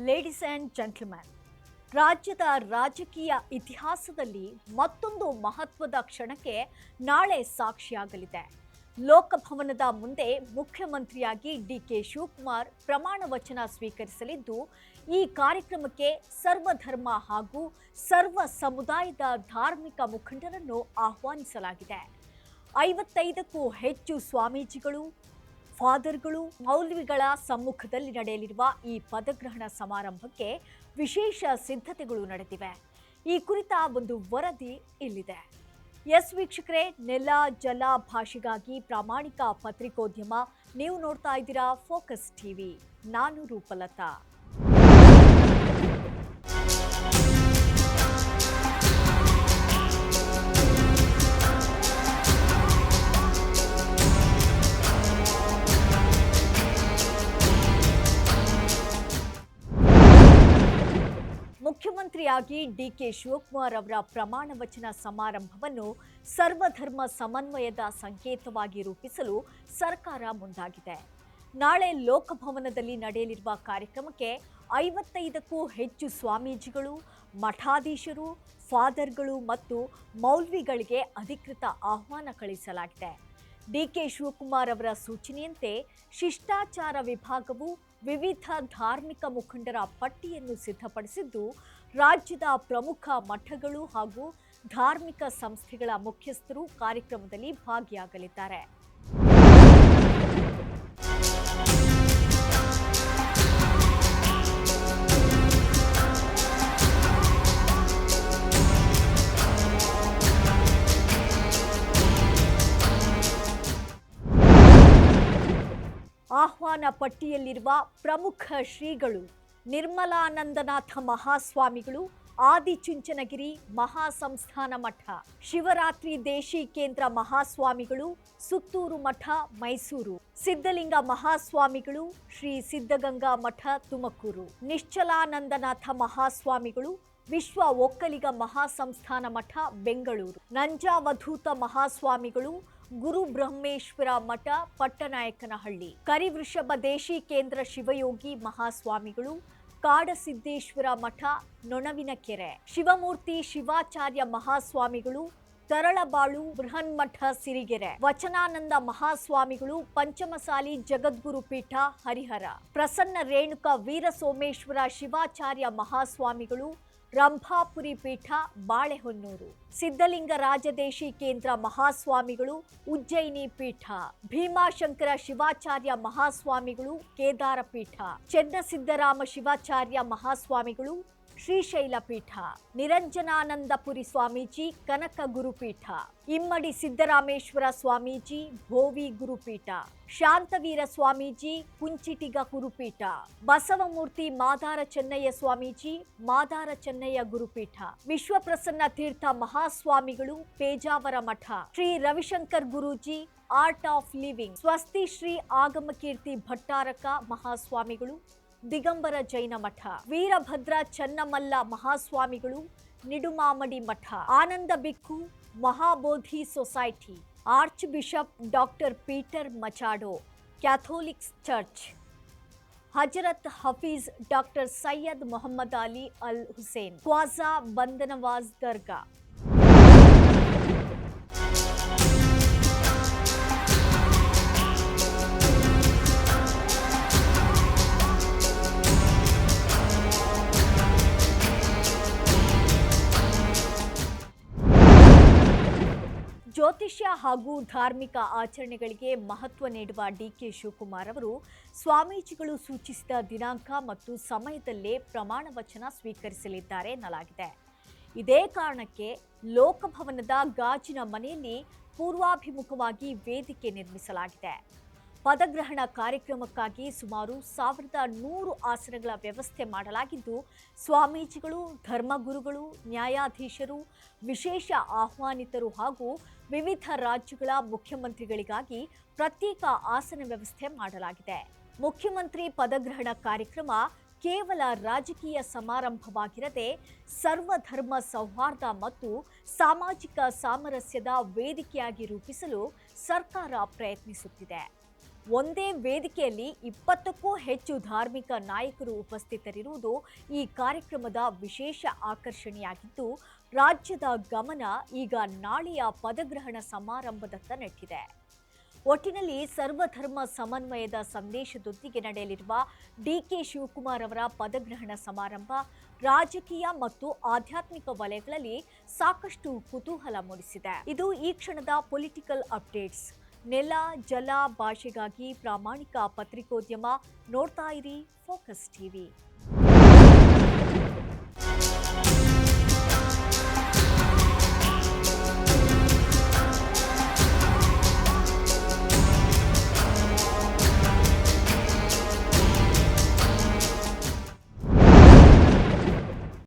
Ladies and gentleman, ರಾಜ್ಯದ ರಾಜಕೀಯ ಇತಿಹಾಸದಲ್ಲಿ ಮತ್ತೊಂದು ಮಹತ್ವದ ಕ್ಷಣಕ್ಕೆ ನಾಳೆ ಸಾಕ್ಷಿಯಾಗಲಿದೆ. ಲೋಕಭವನದ ಮುಂದೆ ಮುಖ್ಯಮಂತ್ರಿಯಾಗಿ ಡಿಕೆ ಶಿವಕುಮಾರ್ ಪ್ರಮಾಣ ವಚನ ಸ್ವೀಕರಿಸಲಿದ್ದು, ಈ ಕಾರ್ಯಕ್ರಮಕ್ಕೆ ಸರ್ವಧರ್ಮ ಹಾಗೂ ಸರ್ವ ಸಮುದಾಯದ ಧಾರ್ಮಿಕ ಮುಖಂಡರನ್ನು ಆಹ್ವಾನಿಸಲಾಗಿದೆ. 55ಕ್ಕೂ ಹೆಚ್ಚು ಸ್ವಾಮೀಜಿಗಳು, ಫಾದರ್ಗಳು, ಮೌಲ್ವಿಗಳ ಸಮ್ಮುಖದಲ್ಲಿ ನಡೆಯಲಿರುವ ಈ ಪದಗ್ರಹಣ ಸಮಾರಂಭಕ್ಕೆ ವಿಶೇಷ ಸಿದ್ಧತೆಗಳು ನಡೆದಿವೆ. ಈ ಕುರಿತ ಒಂದು ವರದಿ ಇಲ್ಲಿದೆ. ಎಸ್ ವೀಕ್ಷಕರೇ, ನೆಲ ಜಲ ಭಾಷೆಗಾಗಿ ಪ್ರಾಮಾಣಿಕ ಪತ್ರಿಕೋದ್ಯಮ. ನೀವು ನೋಡ್ತಾ ಇದ್ದೀರಾ ಫೋಕಸ್ ಟಿವಿ. ನಾನು ರೂಪಲತಾ. ಮುಖ್ಯಮಂತ್ರಿಯಾಗಿ ಡಿಕೆ ಶಿವಕುಮಾರ್ ಅವರ ಪ್ರಮಾಣ ವಚನ ಸಮಾರಂಭವನ್ನು ಸರ್ವಧರ್ಮ ಸಮನ್ವಯದ ಸಂಕೇತವಾಗಿ ರೂಪಿಸಲು ಸರ್ಕಾರ ಮುಂದಾಗಿದೆ. ನಾಳೆ ಲೋಕಭವನದಲ್ಲಿ ನಡೆಯಲಿರುವ ಕಾರ್ಯಕ್ರಮಕ್ಕೆ 55ಕ್ಕೂ ಹೆಚ್ಚು ಸ್ವಾಮೀಜಿಗಳು, ಮಠಾಧೀಶರು, ಫಾದರ್ಗಳು ಮತ್ತು ಮೌಲ್ವಿಗಳಿಗೆ ಅಧಿಕೃತ ಆಹ್ವಾನ ಕಳಿಸಲಾಗಿದೆ. ಡಿಕೆ ಶಿವಕುಮಾರ್ ಅವರ ಸೂಚನೆಯಂತೆ ಶಿಷ್ಟಾಚಾರ ವಿಭಾಗವು ವಿವಿಧ ಧಾರ್ಮಿಕ ಮುಖಂಡರ ಪಟ್ಟಿಯನ್ನು ಸಿದ್ಧಪಡಿಸಿದ್ದು, ರಾಜ್ಯದ ಪ್ರಮುಖ ಮಠಗಳು ಹಾಗೂ ಧಾರ್ಮಿಕ ಸಂಸ್ಥೆಗಳ ಮುಖ್ಯಸ್ಥರು ಕಾರ್ಯಕ್ರಮದಲ್ಲಿ ಭಾಗಿಯಾಗಲಿದ್ದಾರೆ. ಆಹ್ವಾನ ಪಟ್ಟಿಯಲ್ಲಿರುವ ಪ್ರಮುಖ ಶ್ರೀಗಳು: ನಿರ್ಮಲಾನಂದನಾಥ ಮಹಾಸ್ವಾಮಿಗಳು, ಆದಿಚುಂಚನಗಿರಿ ಮಹಾಸಂಸ್ಥಾನ ಮಠ, ಶಿವರಾತ್ರಿ ದೇಶೀಕೇಂದ್ರ ಮಹಾಸ್ವಾಮಿಗಳು, ಸುತ್ತೂರು ಮಠ ಮೈಸೂರು, ಸಿದ್ಧಲಿಂಗ ಮಹಾಸ್ವಾಮಿಗಳು, ಶ್ರೀ ಸಿದ್ಧಗಂಗಾ ಮಠ ತುಮಕೂರು, ನಿಶ್ಚಲಾನಂದನಾಥ ಮಹಾಸ್ವಾಮಿಗಳು, ವಿಶ್ವ ಒಕ್ಕಲಿಗ ಮಹಾಸಂಸ್ಥಾನ ಮಠ ಬೆಂಗಳೂರು, ನಂಜಾವಧೂತ ಮಹಾಸ್ವಾಮಿಗಳು, ಗುರು ಬ್ರಹ್ಮೇಶ್ವರ ಮಠ ಪಟ್ಟನಾಯಕನಹಳ್ಳಿ, ಕರಿವೃಷಭ ದೇಶೀಕೇಂದ್ರ ಶಿವಯೋಗಿ ಮಹಾಸ್ವಾಮಿಗಳು, ಕಾಡಸಿದ್ದೇಶ್ವರ ಮಠ ನೊಣವಿನಕೆರೆ, ಶಿವಮೂರ್ತಿ ಶಿವಾಚಾರ್ಯ ಮಹಾಸ್ವಾಮಿಗಳು, ತರಳಬಾಳು ಬೃಹನ್ಮಠ ಸಿರಿಗೆರೆ, ವಚನಾನಂದ ಮಹಾಸ್ವಾಮಿಗಳು, ಪಂಚಮಸಾಲಿ ಜಗದ್ಗುರು ಪೀಠ ಹರಿಹರ, ಪ್ರಸನ್ನ ರೇಣುಕ ವೀರಸೋಮೇಶ್ವರ ಶಿವಾಚಾರ್ಯ ಮಹಾಸ್ವಾಮಿಗಳು, ರಂಭಾಪುರಿ ಪೀಠ ಬಾಳೆಹೊನ್ನೂರು, ಸಿದ್ಧಲಿಂಗ ರಾಜದೇಶಿ ಕೇಂದ್ರ ಮಹಾಸ್ವಾಮಿಗಳು, ಉಜ್ಜಯಿನಿ ಪೀಠ, ಭೀಮಾಶಂಕರ ಶಿವಾಚಾರ್ಯ ಮಹಾಸ್ವಾಮಿಗಳು, ಕೇದಾರ ಪೀಠ, ಚೆನ್ನಸಿದ್ದರಾಮ ಶಿವಾಚಾರ್ಯ ಮಹಾಸ್ವಾಮಿಗಳು, ಶ್ರೀಶೈಲ ಪೀಠ, ನಿರಂಜನಾನಂದಪುರಿ ಸ್ವಾಮೀಜಿ ಕನಕ ಗುರುಪೀಠ, ಇಮ್ಮಡಿ ಸಿದ್ದರಾಮೇಶ್ವರ ಸ್ವಾಮೀಜಿ ಭೋವಿ ಗುರುಪೀಠ, ಶಾಂತವೀರ ಸ್ವಾಮೀಜಿ ಕುಂಚಿಟಿಗ ಗುರುಪೀಠ, ಬಸವಮೂರ್ತಿ ಮಾದಾರ ಚೆನ್ನಯ್ಯ ಸ್ವಾಮೀಜಿ ಮಾದಾರ ಚೆನ್ನಯ್ಯ ಗುರುಪೀಠ, ವಿಶ್ವಪ್ರಸನ್ನ ತೀರ್ಥ ಮಹಾಸ್ವಾಮಿಗಳು ಪೇಜಾವರ ಮಠ, Shri Ravishankar Guruji art of living, Swasti Shri Agamakirti Bhattaraka ಮಹಾಸ್ವಾಮಿಗಳು, ದಿಗಂಬರ ಜೈನ ಮಠ, ವೀರಭದ್ರ ಚನ್ನಮಲ್ಲ ಮಹಾಸ್ವಾಮಿಗಳು, ನಿಡುಮಾಮಡಿ ಮಠ, Ananda Bhikku Mahabodhi society, archbishop doctor Peter Machado catholics church, Hazrat Hafeez doctor Syed Mohammed Ali Al Hussain, Khwaja ಬಂದನವಾಜ್ ದರ್ಗಾ. ಜ್ಯೋತಿಷ್ಯ ಹಾಗೂ ಧಾರ್ಮಿಕ ಆಚರಣೆಗಳಿಗೆ ಮಹತ್ವ ನೀಡುವ ಡಿಕೆ ಶಿವಕುಮಾರ್ ಅವರು ಸ್ವಾಮೀಜಿಗಳು ಸೂಚಿಸಿದ ದಿನಾಂಕ ಮತ್ತು ಸಮಯದಲ್ಲೇ ಪ್ರಮಾಣ ವಚನ ಸ್ವೀಕರಿಸಲಿದ್ದಾರೆ ಎನ್ನಲಾಗಿದೆ. ಇದೇ ಕಾರಣಕ್ಕೆ ಲೋಕಭವನದ ಗಾಜಿನ ಮನೆಯಲ್ಲಿ ಪೂರ್ವಾಭಿಮುಖವಾಗಿ ವೇದಿಕೆ ನಿರ್ಮಿಸಲಾಗಿದೆ. ಪದಗ್ರಹಣ ಕಾರ್ಯಕ್ರಮಕ್ಕಾಗಿ ಸುಮಾರು 1100 ಆಸನಗಳ ವ್ಯವಸ್ಥೆ ಮಾಡಲಾಗಿದ್ದು, ಸ್ವಾಮೀಜಿಗಳು, ಧರ್ಮಗುರುಗಳು, ನ್ಯಾಯಾಧೀಶರು, ವಿಶೇಷ ಆಹ್ವಾನಿತರು ಹಾಗೂ ವಿವಿಧ ರಾಜ್ಯಗಳ ಮುಖ್ಯಮಂತ್ರಿಗಳಿಗಾಗಿ ಪ್ರತ್ಯೇಕ ಆಸನ ವ್ಯವಸ್ಥೆ ಮಾಡಲಾಗಿದೆ. ಮುಖ್ಯಮಂತ್ರಿ ಪದಗ್ರಹಣ ಕಾರ್ಯಕ್ರಮ ಕೇವಲ ರಾಜಕೀಯ ಸಮಾರಂಭವಾಗಿರದೆ ಸರ್ವಧರ್ಮ ಸೌಹಾರ್ದ ಮತ್ತು ಸಾಮಾಜಿಕ ಸಾಮರಸ್ಯದ ವೇದಿಕೆಯಾಗಿ ರೂಪಿಸಲು ಸರ್ಕಾರ ಪ್ರಯತ್ನಿಸುತ್ತಿದೆ. ಒಂದೇ ವೇದಿಕೆಯಲ್ಲಿ 20ಕ್ಕೂ ಹೆಚ್ಚು ಧಾರ್ಮಿಕ ನಾಯಕರು ಉಪಸ್ಥಿತರಿರುವುದು ಈ ಕಾರ್ಯಕ್ರಮದ ವಿಶೇಷ ಆಕರ್ಷಣೆಯಾಗಿದ್ದು, ರಾಜ್ಯದ ಗಮನ ಈಗ ನಾಳೆಯ ಪದಗ್ರಹಣ ಸಮಾರಂಭದತ್ತ ನೆಟ್ಟಿದೆ. ಒಟ್ಟಿನಲ್ಲಿ ಸರ್ವಧರ್ಮ ಸಮನ್ವಯದ ಸಂದೇಶದೊಂದಿಗೆ ನಡೆಯಲಿರುವ ಡಿಕೆ ಶಿವಕುಮಾರ್ ಅವರ ಪದಗ್ರಹಣ ಸಮಾರಂಭ ರಾಜಕೀಯ ಮತ್ತು ಆಧ್ಯಾತ್ಮಿಕ ವಲಯಗಳಲ್ಲಿ ಸಾಕಷ್ಟು ಕುತೂಹಲ ಮೂಡಿಸಿದೆ. ಇದು ಈ ಕ್ಷಣದ ಪೊಲಿಟಿಕಲ್ ಅಪ್ಡೇಟ್ಸ್. ನೆಲ, ಜಲ, ಭಾಷೆಗಾಗಿ ಪ್ರಾಮಾಣಿಕ ಪತ್ರಿಕೋದ್ಯಮ. ನೋಡ್ತಾ ಇರಿ ಫೋಕಸ್ ಟಿವಿ.